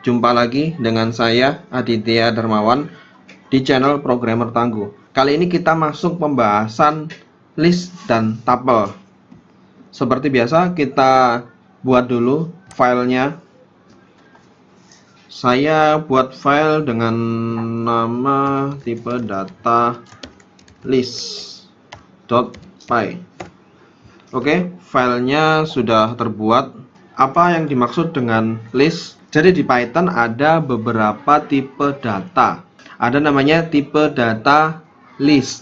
Jumpa lagi dengan saya Aditya Darmawan di channel Programmer Tangguh. Kali ini kita masuk pembahasan list dan tuple. Seperti biasa kita buat dulu filenya. Saya buat file dengan nama tipe data list.py. Oke, filenya sudah terbuat. Apa yang dimaksud dengan list? Jadi di Python ada beberapa tipe data. Ada namanya tipe data list.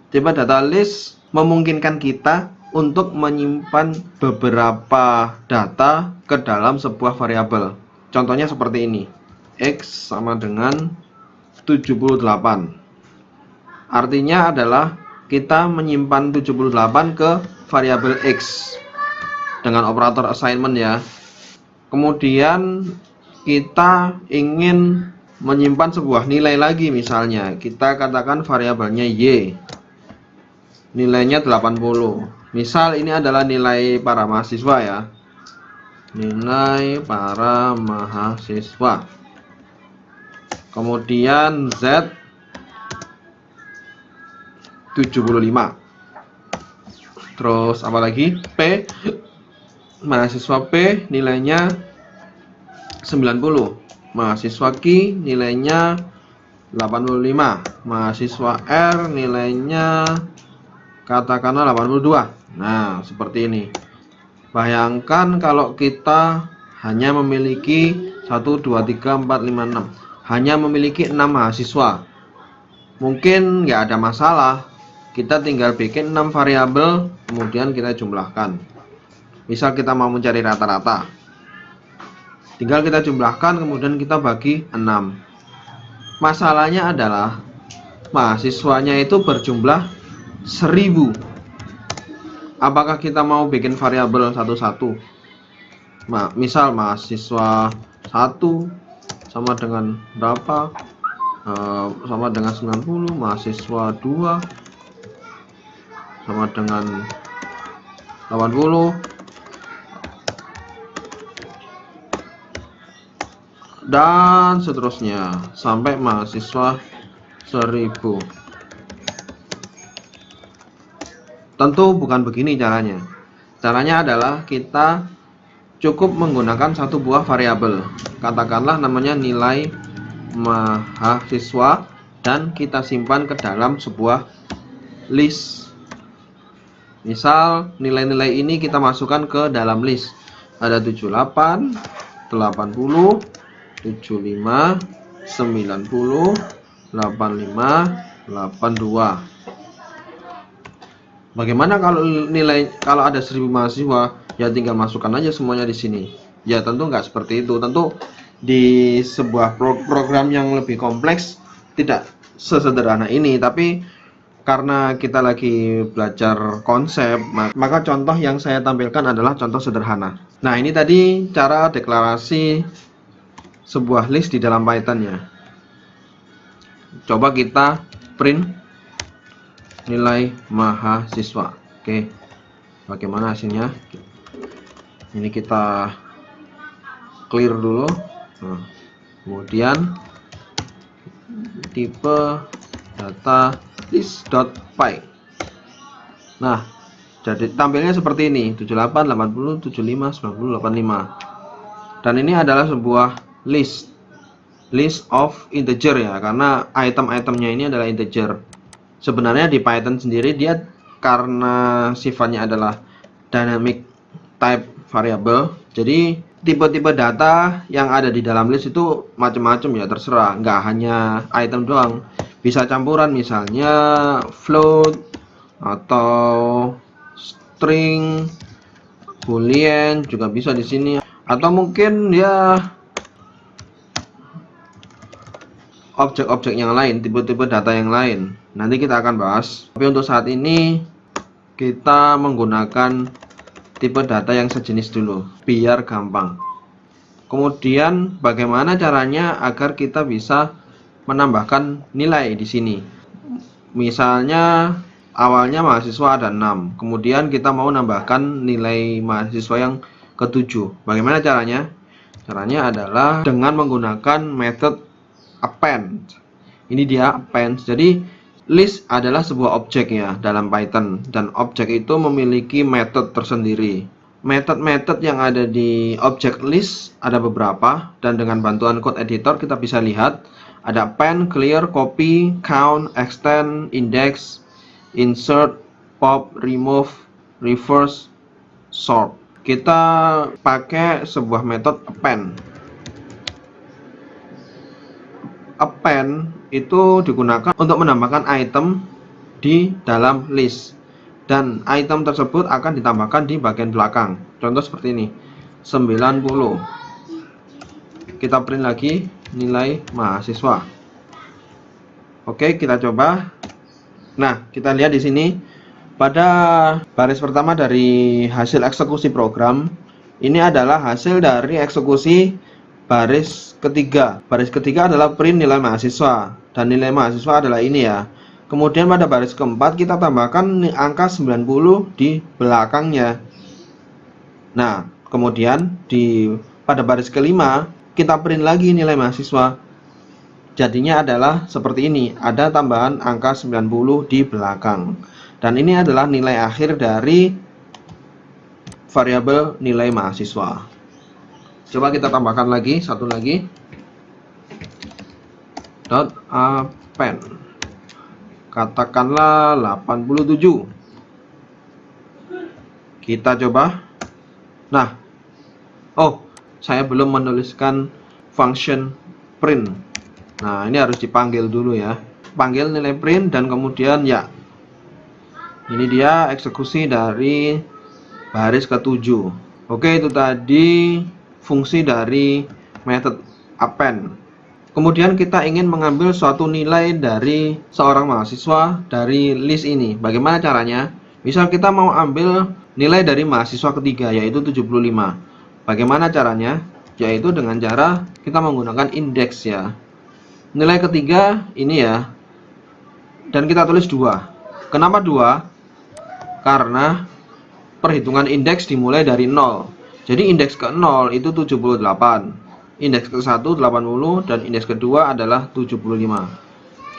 Tipe data list memungkinkan kita untuk menyimpan beberapa data ke dalam sebuah variabel. Contohnya seperti ini. X sama dengan 78. Artinya adalah kita menyimpan 78 ke variabel X dengan operator assignment ya. Kemudian kita ingin menyimpan sebuah nilai lagi, misalnya kita katakan variabelnya Y, nilainya 80. Misal ini adalah nilai para mahasiswa ya, nilai para mahasiswa. Kemudian Z 75. Terus apalagi P, mahasiswa P nilainya 90. Mahasiswa Q nilainya 85. Mahasiswa R nilainya katakanlah 82. Nah, seperti ini. Bayangkan kalau kita hanya memiliki 1, 2, 3, 4, 5, 6. Hanya memiliki 6 mahasiswa. Mungkin nggak ada masalah. Kita tinggal bikin 6 variabel, kemudian kita jumlahkan. Misal kita mau mencari rata-rata. Tinggal kita jumlahkan, kemudian kita bagi 6. Masalahnya adalah mahasiswanya itu berjumlah 1000. Apakah kita mau bikin variabel satu-satu? Misal mahasiswa 1 sama dengan berapa? Sama dengan 90. Mahasiswa 2 sama dengan 80. Dan seterusnya sampai mahasiswa 1000. Tentu bukan begini caranya. Caranya adalah kita cukup menggunakan satu buah variabel. Katakanlah namanya nilai mahasiswa dan kita simpan ke dalam sebuah list. Misal nilai-nilai ini kita masukkan ke dalam list. Ada 78, 80, 75, 90, 85, 82. Bagaimana kalau ada 1000 mahasiswa? Ya tinggal masukkan aja semuanya di sini. Ya tentu nggak seperti itu. Tentu di sebuah program yang lebih kompleks tidak sesederhana ini. Tapi karena kita lagi belajar konsep, maka contoh yang saya tampilkan adalah contoh sederhana. Nah, ini tadi cara deklarasi sebuah list di dalam Python ya. Coba kita print nilai mahasiswa. Oke, bagaimana hasilnya? Ini kita clear dulu. Nah, kemudian tipe data list.py. Nah, jadi tampilnya seperti ini: 78, 80, 75, 90, 85. Dan ini adalah sebuah list of integer ya, karena item-itemnya ini adalah integer. Sebenarnya di Python sendiri dia karena sifatnya adalah dynamic type variable, jadi tipe-tipe data yang ada di dalam list itu macam-macam ya, terserah, nggak hanya item doang, bisa campuran, misalnya float atau string, boolean juga bisa di sini, atau mungkin ya objek-objek yang lain, tipe-tipe data yang lain. Nanti kita akan bahas. Tapi untuk saat ini kita menggunakan tipe data yang sejenis dulu, biar gampang. Kemudian bagaimana caranya agar kita bisa menambahkan nilai di sini? Misalnya awalnya mahasiswa ada 6, kemudian kita mau nambahkan nilai mahasiswa yang ke-7. Bagaimana caranya? Caranya adalah dengan menggunakan metode append. Ini dia append. Jadi list adalah sebuah objek ya dalam Python, dan objek itu memiliki metode tersendiri. Metode-metode yang ada di objek list ada beberapa, dan dengan bantuan code editor kita bisa lihat ada append, clear, copy, count, extend, index, insert, pop, remove, reverse, sort. Kita pakai sebuah metode append. Append itu digunakan untuk menambahkan item di dalam list, dan item tersebut akan ditambahkan di bagian belakang. Contoh seperti ini, 90. Kita print lagi nilai mahasiswa. Oke, kita coba. Nah, kita lihat di sini pada baris pertama dari hasil eksekusi program, ini adalah hasil dari eksekusi baris ketiga. Baris ketiga adalah print nilai mahasiswa, dan nilai mahasiswa adalah ini ya. Kemudian pada baris keempat kita tambahkan angka 90 di belakangnya. Nah, kemudian pada baris kelima kita print lagi nilai mahasiswa. Jadinya adalah seperti ini, ada tambahan angka 90 di belakang. Dan ini adalah nilai akhir dari variabel nilai mahasiswa. Coba kita tambahkan lagi, satu lagi. Dot append. Katakanlah 87. Kita coba. Nah, saya belum menuliskan function print. Nah, ini harus dipanggil dulu ya. Panggil nilai print dan kemudian ya. Ini dia eksekusi dari baris ke-7. Oke, itu tadi fungsi dari method append. Kemudian kita ingin mengambil suatu nilai dari seorang mahasiswa dari list ini. Bagaimana caranya? Misal kita mau ambil nilai dari mahasiswa ketiga, yaitu 75. Bagaimana caranya? Yaitu dengan cara kita menggunakan indeks ya. Nilai ketiga ini ya, dan kita tulis 2. Kenapa 2? Karena perhitungan indeks dimulai dari 0. Jadi indeks ke-0 itu 78, indeks ke-1 80, dan indeks kedua adalah 75.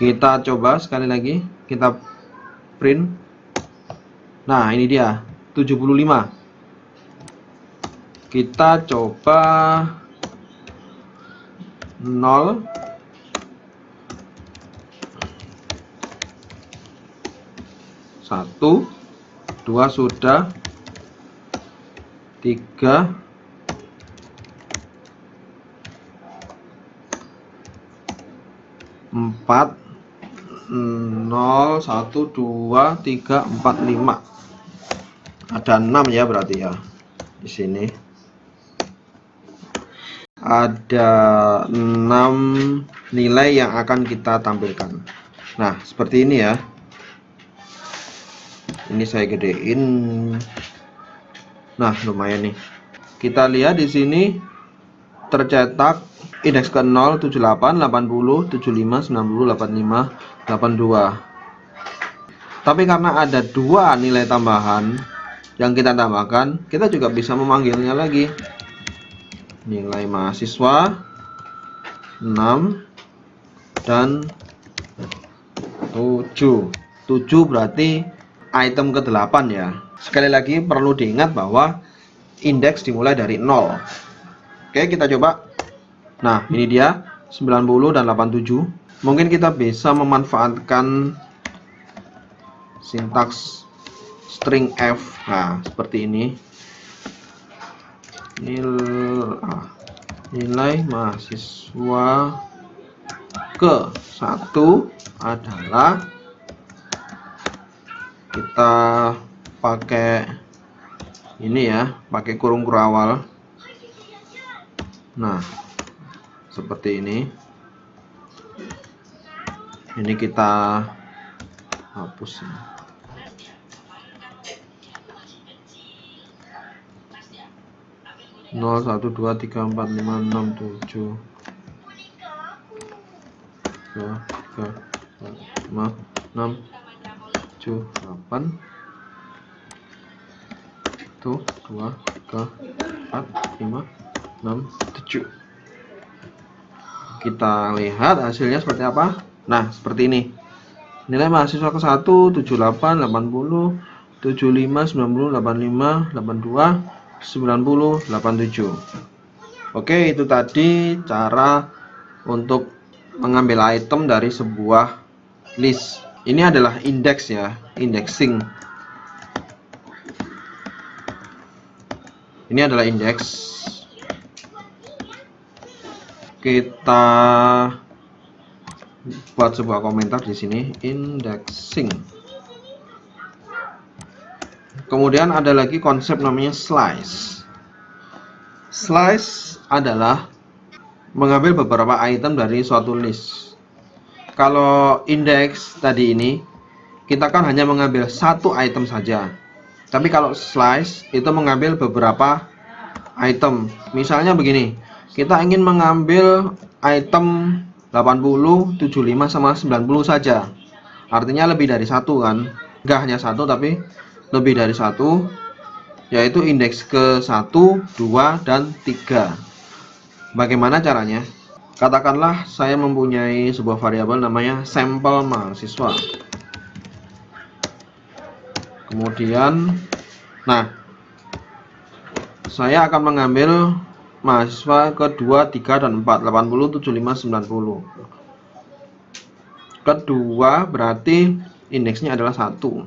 Kita coba sekali lagi, kita print. Nah, ini dia 75. Kita coba 0, 1, 2 sudah, 3, 4, 0, 1, 2, 3, 4, 5. Ada 6 ya berarti ya. Di sini ada 6 nilai yang akan kita tampilkan. Nah, seperti ini ya. Ini saya gedein. Nah, lumayan nih. Kita lihat di sini tercetak indeks ke-0 78, 80, 75, 90, 85, 82. Tapi karena ada 2 nilai tambahan yang kita tambahkan, kita juga bisa memanggilnya lagi. Nilai mahasiswa 6 dan 7. 7 berarti item ke-8 ya. Sekali lagi perlu diingat bahwa indeks dimulai dari 0. Oke, kita coba. Nah, ini dia 90 dan 87. Mungkin kita bisa memanfaatkan sintaks string F. Nah, seperti ini. Nilai mahasiswa ke-1 adalah, kita pakai ini ya, pakai kurung kurawal. Nah, seperti ini. Ini kita hapus ya. Nol, 1, 2, 3, 4, 5, 6, 7, 2, 3, 4, 5, 6, 7, 8, 1, 2, 3, 4, 5, 7. Kita lihat hasilnya seperti apa. Nah, seperti ini. Nilai mahasiswa ke 1 78, 80, 75, 90, 85, 82, 90, 87. Oke, itu tadi cara untuk mengambil item dari sebuah list. Ini adalah indeks ya, indexing. Ini adalah indeks. Kita buat sebuah komentar di sini, indexing. Kemudian ada lagi konsep namanya slice. Slice adalah mengambil beberapa item dari suatu list. Kalau indeks tadi ini, kita kan hanya mengambil satu item saja. Tapi kalau slice itu mengambil beberapa item. Misalnya begini, kita ingin mengambil item 80, 75 sama 90 saja. Artinya lebih dari satu kan? Enggak hanya satu tapi lebih dari satu, yaitu indeks ke 1, 2, dan 3. Bagaimana caranya? Katakanlah saya mempunyai sebuah variabel namanya sampel mahasiswa. Kemudian, nah, saya akan mengambil mahasiswa ke 2, 3, dan 4, 80, 75, 90. Kedua berarti indeksnya adalah 1.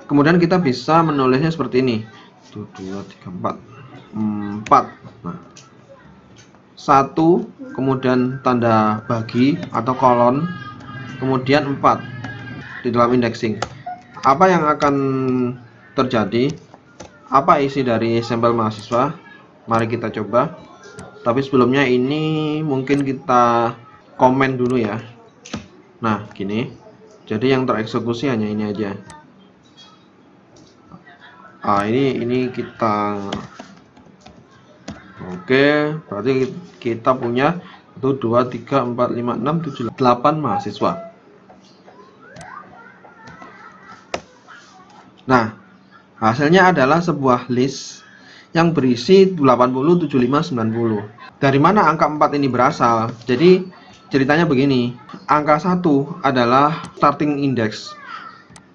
Kemudian kita bisa menulisnya seperti ini. 1, 2, 3, 4. 4. Nah, 1, kemudian tanda bagi atau kolon, kemudian 4 di dalam indexing. Apa yang akan terjadi? Apa isi dari sampel mahasiswa? Mari kita coba. Tapi sebelumnya ini mungkin kita komen dulu ya. Nah, gini. Jadi yang tereksekusi hanya ini aja. Ini kita. Oke, berarti kita punya 1, 2, 3, 4, 5, 6, 7, 8 mahasiswa. Nah, hasilnya adalah sebuah list yang berisi 80, 75, 90. Dari mana angka 4 ini berasal? Jadi ceritanya begini, angka 1 adalah starting index.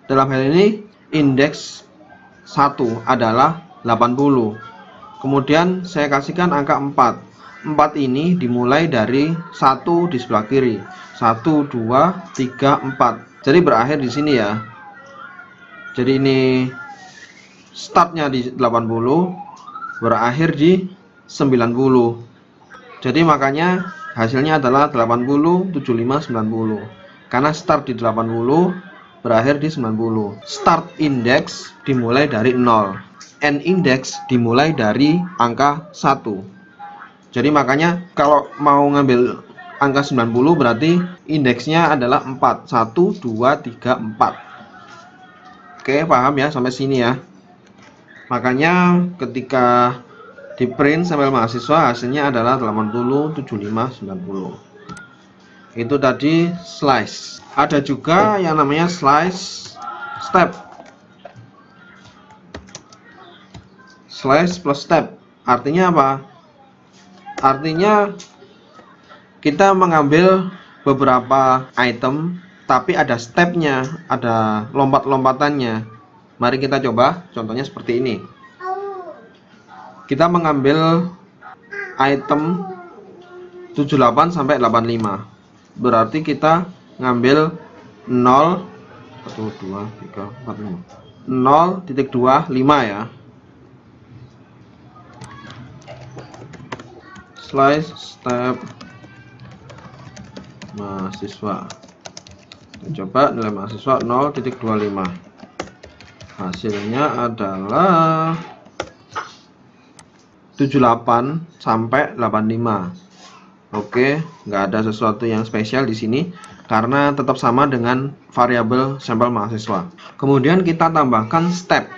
Dalam hal ini indeks 1 adalah 80. Kemudian saya kasihkan angka 4. 4 ini dimulai dari 1 di sebelah kiri. 1, 2, 3, 4. Jadi berakhir di sini ya. Jadi ini startnya di 80, berakhir di 90. Jadi makanya hasilnya adalah 80, 75, 90. Karena start di 80, berakhir di 90. Start index dimulai dari 0. End index dimulai dari angka 1. Jadi makanya kalau mau ngambil angka 90 berarti indeksnya adalah 4. 1, 2, 3, 4. Oke, paham ya sampai sini ya. Makanya ketika di print sampel mahasiswa hasilnya adalah 80, 75, 90. Itu tadi slice. Ada juga yang namanya slice step. Slice plus step. Artinya apa? Artinya kita mengambil beberapa item tapi ada stepnya, ada lompat-lompatannya. Mari kita coba, contohnya seperti ini. Kita mengambil item 78 sampai 85. Berarti kita ngambil 0, 1, 2, 3, 4, 5. 0.25 ya. Slice step mahasiswa. Kita coba nilai mahasiswa 0.25. Hasilnya adalah 78 sampai 85. Oke, nggak ada sesuatu yang spesial di sini karena tetap sama dengan variabel sampel mahasiswa. Kemudian kita tambahkan step.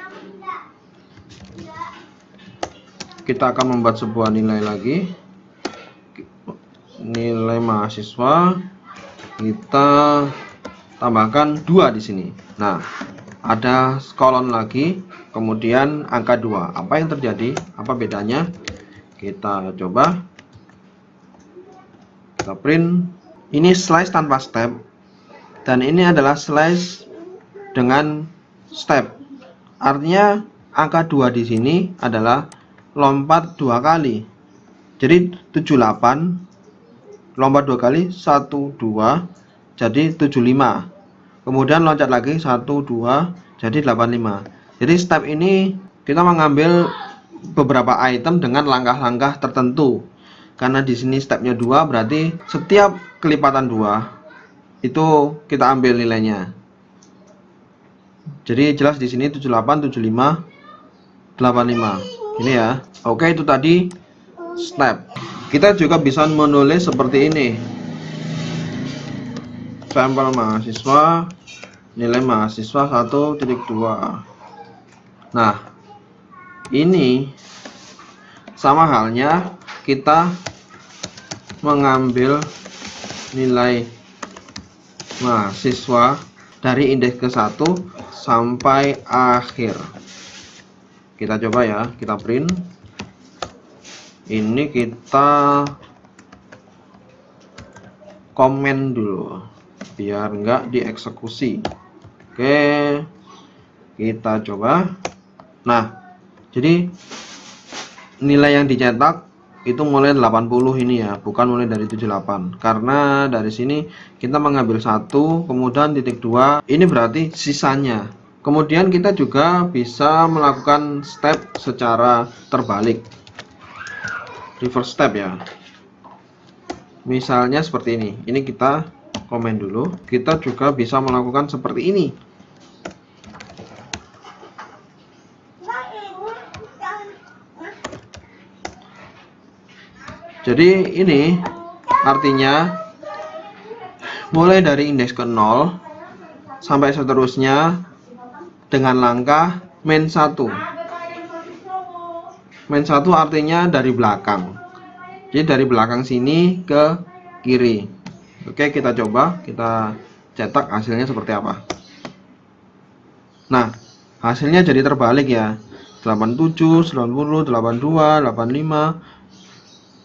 Kita akan membuat sebuah nilai lagi. Nilai mahasiswa kita tambahkan 2 di sini. Nah, ada kolon lagi, kemudian angka 2. Apa yang terjadi? Apa bedanya? Kita coba, kita print. Ini slice tanpa step, dan ini adalah slice dengan step. Artinya angka 2 di sini adalah lompat 2 kali. Jadi 78 lompat 2 kali 1 2 jadi 75. Kemudian loncat lagi 1 2 jadi 85. Jadi step ini kita mengambil beberapa item dengan langkah-langkah tertentu. Karena di sini stepnya 2, berarti setiap kelipatan 2 itu kita ambil nilainya. Jadi jelas di sini 78 75 85. Ini ya. Oke, itu tadi step. Kita juga bisa menulis seperti ini. Sampel mahasiswa, nilai mahasiswa 1.2. Nah, ini sama halnya kita mengambil nilai mahasiswa dari indeks ke-1 sampai akhir. Kita coba ya, kita print. Ini kita komen dulu biar enggak dieksekusi. Oke, kita coba. Nah, jadi nilai yang dicetak itu mulai 80 ini ya, bukan mulai dari 78. Karena dari sini kita mengambil 1, kemudian titik 2, ini berarti sisanya. Kemudian kita juga bisa melakukan step secara terbalik, reverse step ya. Misalnya seperti ini. Ini kita komen dulu. Kita juga bisa melakukan seperti ini. Jadi ini artinya mulai dari indeks ke 0 sampai seterusnya dengan langkah min 1. Min 1 artinya dari belakang. Jadi dari belakang sini ke kiri. Oke, kita coba, kita cetak hasilnya seperti apa. Nah, hasilnya jadi terbalik ya. 87, 90, 82, 85,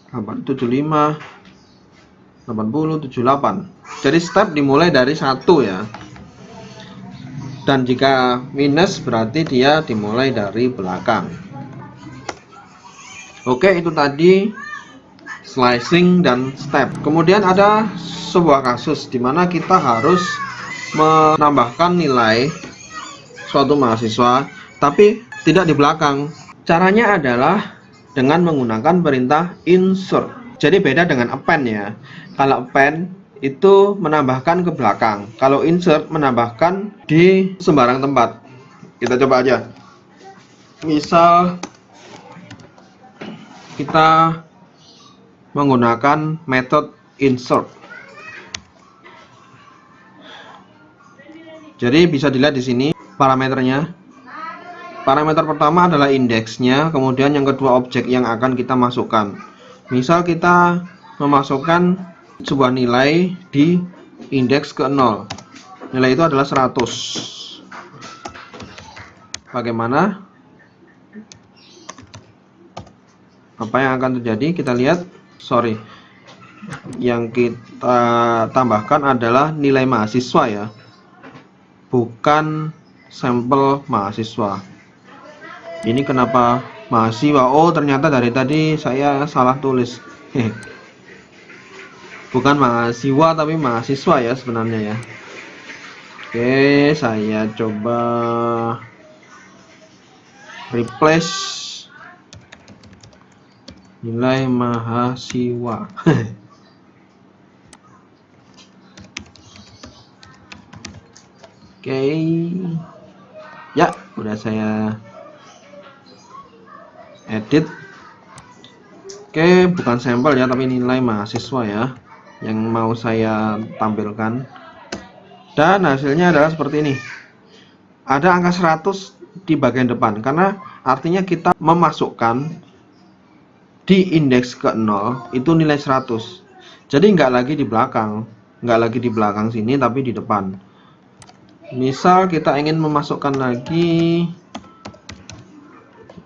75, 80, 78. Jadi step dimulai dari 1 ya. Dan jika minus berarti dia dimulai dari belakang. Oke, itu tadi slicing dan step. Kemudian ada sebuah kasus di mana kita harus menambahkan nilai suatu mahasiswa tapi tidak di belakang. Caranya adalah dengan menggunakan perintah insert. Jadi beda dengan append ya. Kalau append itu menambahkan ke belakang. Kalau insert menambahkan di sembarang tempat. Kita coba aja. Misal kita menggunakan metode insert. Jadi bisa dilihat di sini parameternya. Parameter pertama adalah indeksnya, kemudian yang kedua objek yang akan kita masukkan. Misal kita memasukkan sebuah nilai di indeks ke 0. Nilai itu adalah 100. Bagaimana? Apa yang akan terjadi? Kita lihat. Yang kita tambahkan adalah nilai mahasiswa ya. Bukan sampel mahasiswa. Ini kenapa mahasiswa? Oh, ternyata dari tadi saya salah tulis. Bukan mahasiswa tapi mahasiswa ya sebenarnya ya. Oke, saya coba replace nilai mahasiswa. Oke. Ya, udah saya edit. Oke, bukan sampel ya, tapi nilai mahasiswa ya yang mau saya tampilkan. Dan hasilnya adalah seperti ini. Ada angka 100 di bagian depan karena artinya kita memasukkan di indeks ke 0 itu nilai 100. Jadi nggak lagi di belakang, sini tapi di depan. Misal kita ingin memasukkan lagi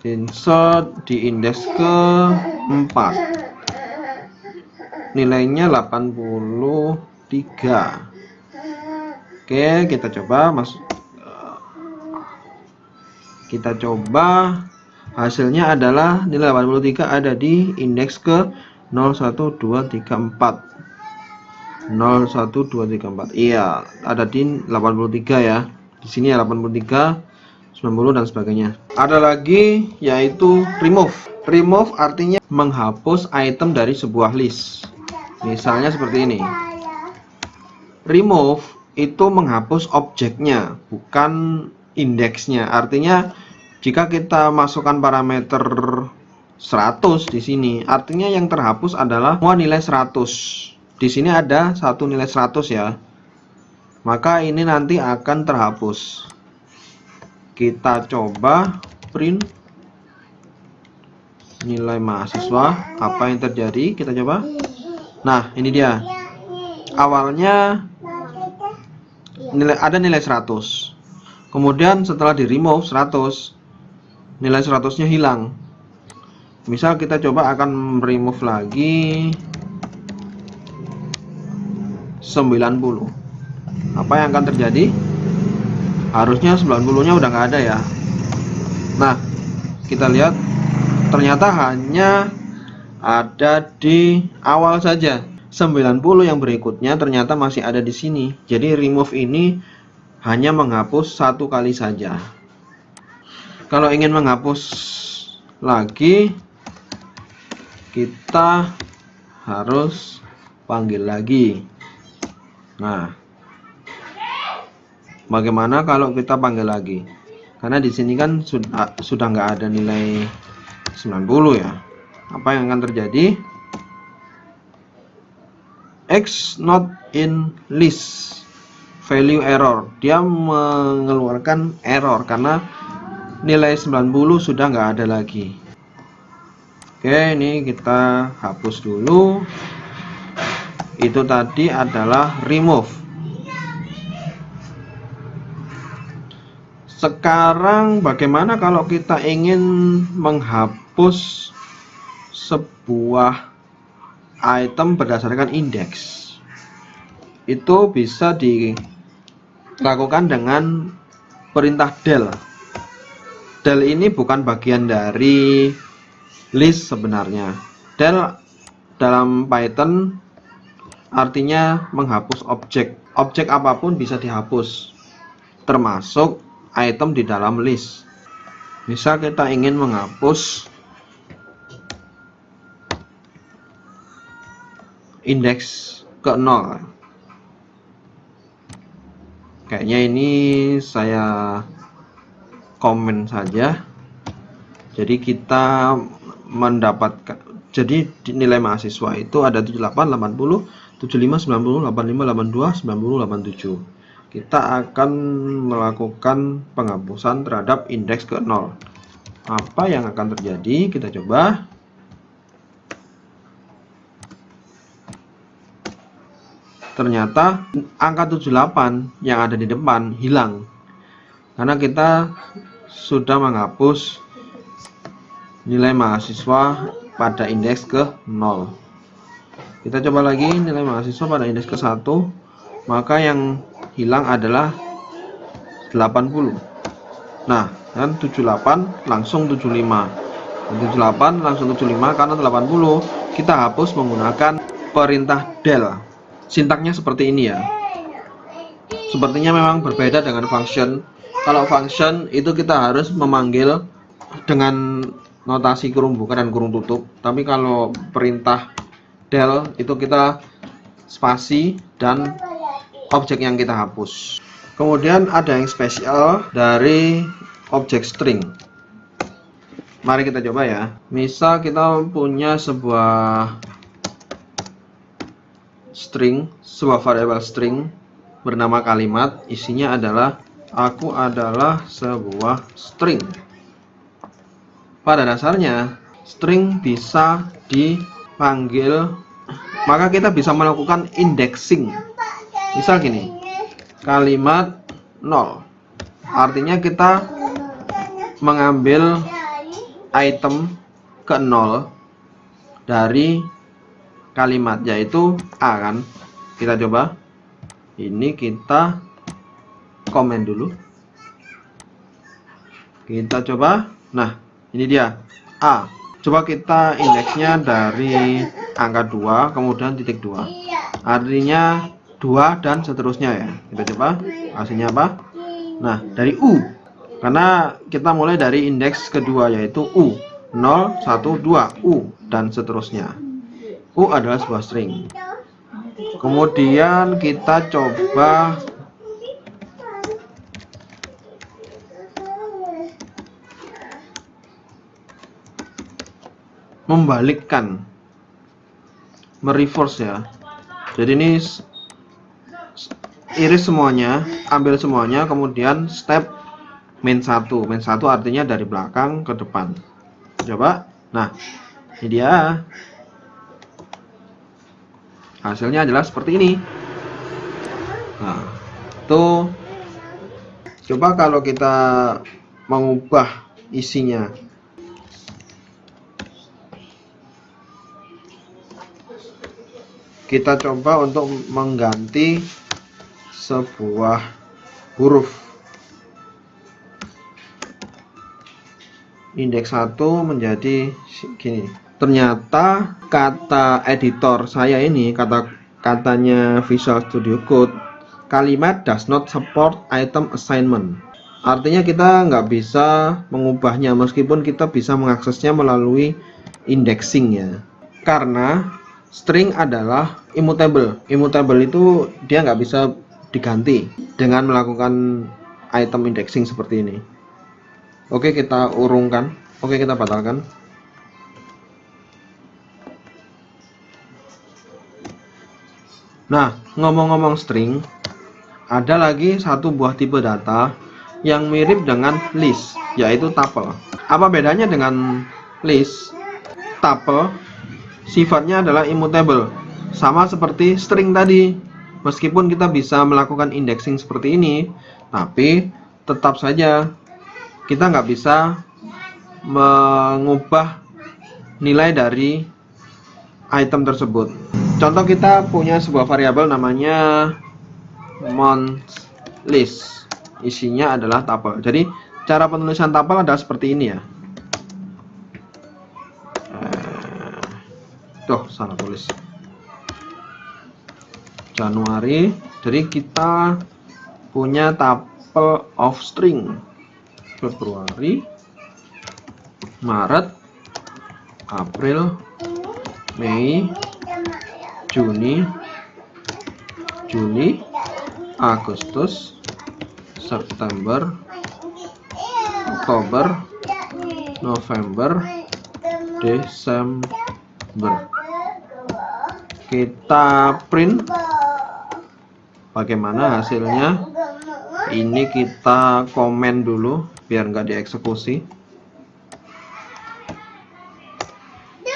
insert di indeks ke 4, nilainya 83. Oke, kita coba hasilnya adalah nilai 83 ada di indeks ke 01234. Iya, ada di 83 ya. Di sini ya 83, 90 dan sebagainya. Ada lagi yaitu remove. Remove artinya menghapus item dari sebuah list. Misalnya seperti ini. Remove itu menghapus objeknya, bukan indeksnya. Artinya jika kita masukkan parameter 100 di sini, artinya yang terhapus adalah semua nilai 100. Di sini ada satu nilai 100 ya. Maka ini nanti akan terhapus. Kita coba print nilai mahasiswa. Apa yang terjadi? Kita coba. Nah, ini dia. Awalnya ada nilai 100. Kemudian setelah di remove 100, nilai 100-nya hilang. Misal kita coba akan remove lagi 90. Apa yang akan terjadi? Harusnya 90-nya udah nggak ada ya. Nah, kita lihat ternyata hanya ada di awal saja. 90 yang berikutnya ternyata masih ada di sini. Jadi remove ini hanya menghapus satu kali saja. Kalau ingin menghapus lagi, kita harus panggil lagi. Nah, bagaimana kalau kita panggil lagi? Karena di sini kan sudah nggak ada nilai 90 ya. Apa yang akan terjadi? X not in list value error. Dia mengeluarkan error karena nilai 90 sudah nggak ada lagi. Oke, ini kita hapus dulu. Itu tadi adalah remove. Sekarang bagaimana kalau kita ingin menghapus sebuah item berdasarkan indeks? Itu bisa dilakukan dengan perintah del. Del ini bukan bagian dari list sebenarnya. Del dalam Python artinya menghapus objek. Objek apapun bisa dihapus, termasuk item di dalam list. Misal kita ingin menghapus indeks ke 0. Kayaknya ini saya komen saja. Jadi kita mendapatkan, jadi nilai mahasiswa itu ada 78, 80, 75, 90, 85, 82, 90, 87. Kita akan melakukan penghapusan terhadap indeks ke 0. Apa yang akan terjadi? Kita coba. Ternyata angka 78 yang ada di depan hilang. Karena kita sudah menghapus nilai mahasiswa pada indeks ke 0. Kita coba lagi nilai mahasiswa pada indeks ke 1. Maka yang hilang adalah 80. Nah, kan 78 langsung 75. 78 langsung 75 karena 80 kita hapus menggunakan perintah del. Sintaknya seperti ini ya. Sepertinya memang berbeda dengan function. Kalau function itu kita harus memanggil dengan notasi kurung buka dan kurung tutup. Tapi kalau perintah del itu kita spasi dan objek yang kita hapus. Kemudian ada yang spesial dari objek string. Mari kita coba ya. Misal kita punya sebuah string, sebuah variabel string bernama kalimat. Isinya adalah aku adalah sebuah string. Pada dasarnya string bisa dipanggil, maka kita bisa melakukan indexing. Misal gini, kalimat 0, artinya kita mengambil item ke 0 dari kalimat, yaitu A kan. Kita coba. Ini kita komen dulu. Kita coba. Nah, ini dia A. Coba kita indeksnya dari angka 2 kemudian titik 2. Artinya 2 dan seterusnya ya. Kita coba hasilnya apa. Nah, dari U, karena kita mulai dari indeks kedua yaitu U, 0, 1, 2, U dan seterusnya. U adalah sebuah string. Kemudian kita coba membalikkan, mereverse ya. Jadi ini iris semuanya, ambil semuanya, kemudian step main 1. Main 1 artinya dari belakang ke depan. Coba. Nah, ini dia. Hasilnya adalah seperti ini. Nah, tuh. Coba kalau kita mengubah isinya. Kita coba untuk mengganti sebuah huruf. Indeks 1 menjadi gini. Ternyata kata editor saya ini, katanya Visual Studio Code, kalimat does not support item assignment. Artinya kita nggak bisa mengubahnya meskipun kita bisa mengaksesnya melalui indexing ya. Karena string adalah immutable. Immutable itu dia nggak bisa diganti dengan melakukan item indexing seperti ini. Oke, kita urungkan. Oke, kita batalkan. Nah, ngomong-ngomong string, ada lagi satu buah tipe data yang mirip dengan list, yaitu tuple. Apa bedanya dengan list? Tuple sifatnya adalah immutable, sama seperti string tadi. Meskipun kita bisa melakukan indexing seperti ini, tapi tetap saja kita nggak bisa mengubah nilai dari item tersebut. Contoh, kita punya sebuah variabel namanya monthList, isinya adalah tuple. Jadi cara penulisan tuple adalah seperti ini ya. Salah tulis. Januari. Jadi kita punya tuple of string. Februari, Maret, April, Mei, Juni, Juli, Agustus, September, Oktober, November, Desember. Kita print bagaimana hasilnya. Ini kita komen dulu biar nggak dieksekusi.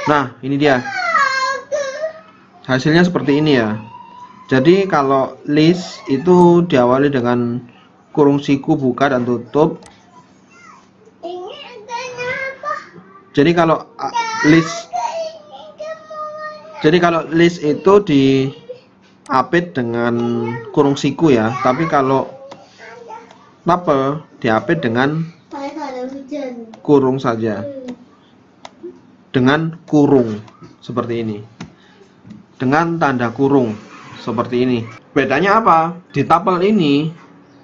Nah, ini dia hasilnya seperti ini ya. Jadi kalau list itu diawali dengan kurung siku buka dan tutup. Jadi kalau list itu diapit dengan kurung siku ya, tapi kalau tuple diapit dengan kurung saja, dengan kurung seperti ini, dengan tanda kurung seperti ini. Bedanya apa? Di tuple ini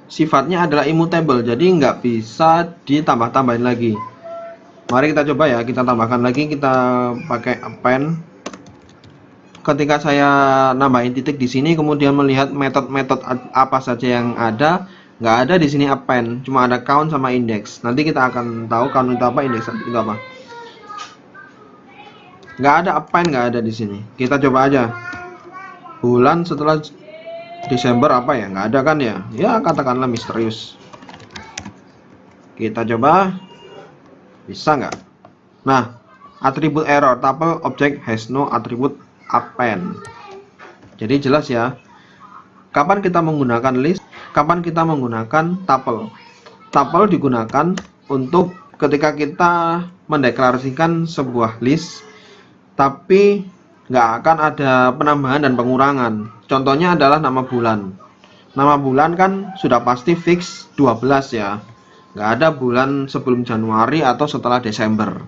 sifatnya adalah immutable, jadi nggak bisa ditambah-tambahin lagi. Mari kita coba ya, kita tambahkan lagi, kita pakai append. Ketika saya nambahin titik di sini, kemudian melihat metode-metode apa saja yang ada, nggak ada di sini append, cuma ada count sama index. Nanti kita akan tahu count itu apa, index itu apa. Nggak ada append, nggak ada di sini. Kita coba aja. Bulan setelah Desember apa ya? Nggak ada kan ya? Ya katakanlah misterius. Kita coba. Bisa nggak? Nah, atribut error, tuple object has no attribute append. Jadi jelas ya, kapan kita menggunakan list, kapan kita menggunakan tuple. Tuple digunakan untuk ketika kita mendeklarasikan sebuah list, tapi nggak akan ada penambahan dan pengurangan. Contohnya adalah nama bulan. Nama bulan kan sudah pasti fix 12 ya. Nggak ada bulan sebelum Januari atau setelah Desember.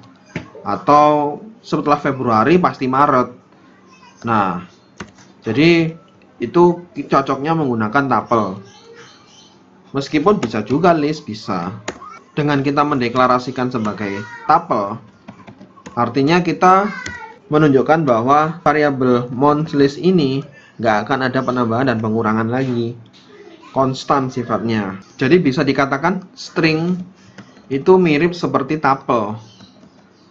Atau setelah Februari pasti Maret. Nah, jadi itu cocoknya menggunakan tuple. Meskipun bisa juga list, bisa. Dengan kita mendeklarasikan sebagai tuple, artinya kita menunjukkan bahwa variabel month list ini nggak akan ada penambahan dan pengurangan lagi, konstan sifatnya. Jadi bisa dikatakan string itu mirip seperti tuple,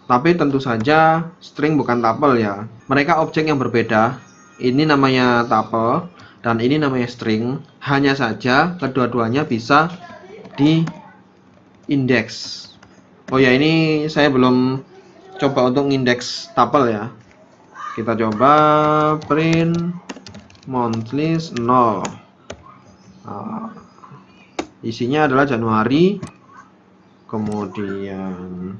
tapi tentu saja string bukan tuple ya. Mereka objek yang berbeda. Ini namanya tuple dan ini namanya string. Hanya saja kedua-duanya bisa di indeks. Oh ya, ini saya belum coba untuk indeks tuple ya. Kita coba print monthly 0. Isinya adalah Januari. Kemudian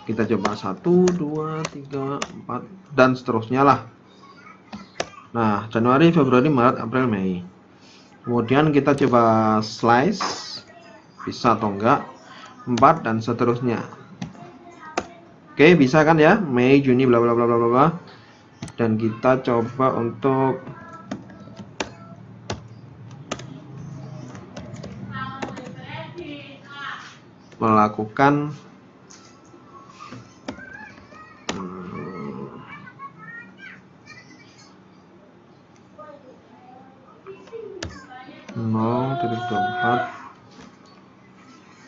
kita coba 1, 2, 3, 4 dan seterusnya lah. Nah, Januari, Februari, Maret, April, Mei. Kemudian kita coba slice, bisa atau enggak, 4 dan seterusnya. Oke, bisa kan ya? Mei, Juni, bla bla bla bla bla. Dan kita coba untuk melakukan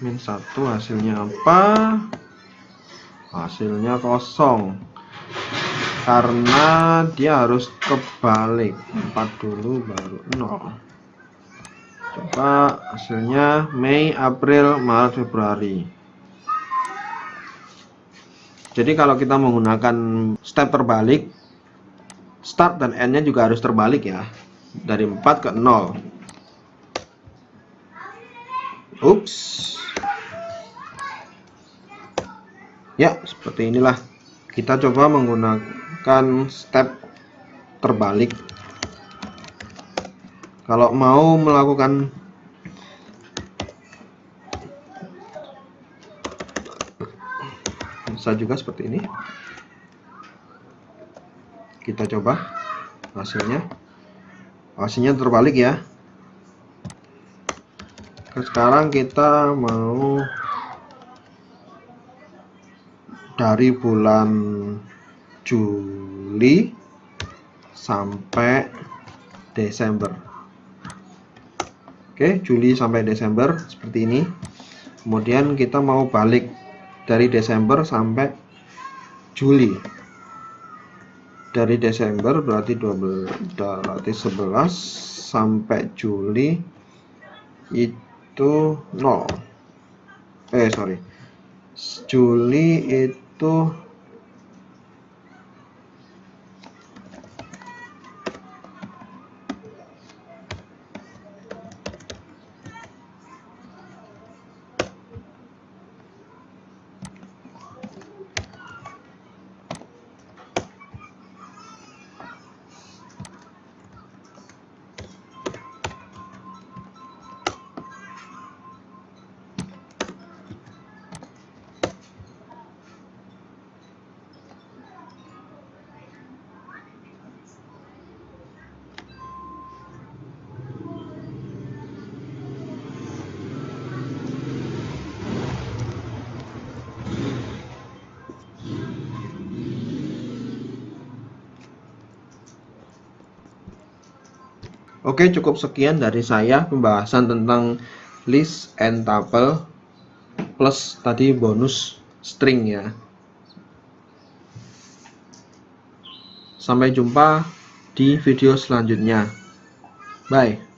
min 1, hasilnya apa? Hasilnya kosong, karena dia harus kebalik, 4 dulu baru 0. Coba hasilnya Mei, April, Maret, Februari. Jadi kalau kita menggunakan step terbalik, start dan end nya juga harus terbalik ya, dari 4 ke 0. Ups. Ya, seperti inilah. Kita coba menggunakan step terbalik. Kalau mau melakukan bisa juga seperti ini. Kita coba hasilnya. Hasilnya terbalik ya. Sekarang kita mau dari bulan Juli sampai Desember. Oke, Juli sampai Desember seperti ini. Kemudian kita mau balik dari Desember sampai Juli. Dari Desember berarti 11 sampai Juli itu 0. Juli itu Oke, cukup sekian dari saya pembahasan tentang list and tuple plus tadi bonus string ya. Sampai jumpa di video selanjutnya. Bye.